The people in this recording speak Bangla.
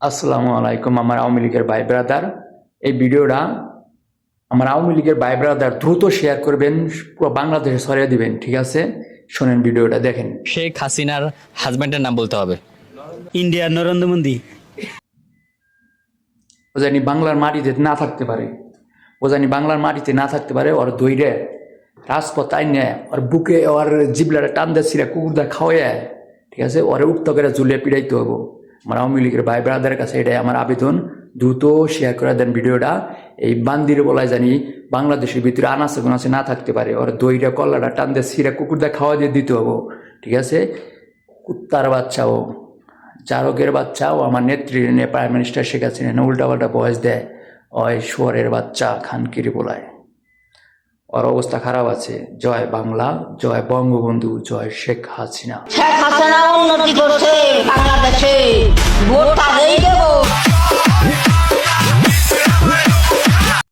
আসসালামু আলাইকুম আমার আওয়ামী লীগের ভাই ব্রাদার। এই ভিডিওটা আমার আওয়ামী লীগের ভাই ব্রাদার দ্রুত শেয়ার করবেন, পুরো বাংলাদেশে ছড়িয়ে দিবেন, ঠিক আছে? শোনেন, ভিডিওটা দেখেন। শেখ হাসিনার হাজব্যান্ডের নাম বলতে হবে। ইন্ডিয়ার নরেন্দ্র মোদী। ও জানি বাংলার মাটিতে না থাকতে পারে, ও জানি বাংলার মাটিতে না থাকতে পারে। ওর দইরে রাজপথ আইনে ওর বুকে ওর জিবলাটা টান দিয়ে ছিঁড়ে কুকুরদা খাওয়ায়, ঠিক আছে? ওরে উক্ত করে ঝুলিয়ে পিড়াইতে হবো। আমার আওয়ামী লীগের ভাই ব্রাদারের কাছে এটাই আমার আবেদন, দ্রুত শেয়ার করে দেন ভিডিওটা। এই বান্দির বলায় জানি বাংলাদেশের ভিতরে আনাচে গোনাচে না থাকতে পারে। ওর দইটা কল্লাটা টান দিয়ে ছিঁড়ে কুকুরদা খাওয়া দিয়ে দিতে হবো, ঠিক আছে? কুত্তার বাচ্চাও, চারকের বাচ্চাও আমার নেত্রী প্রাইম মিনিস্টার শেখ হাসিনা উল্টাপাল্টা বয়স দেয়। ওই শুয়ারের বাচ্চা খানকিরি বলায়, ওর অবস্থা খারাপ আছে। জয় বাংলা, জয় বঙ্গবন্ধু, জয় শেখ হাসিনা। শেখ হাসিনা উন্নতি করছে বাংলাদেশে, ভোট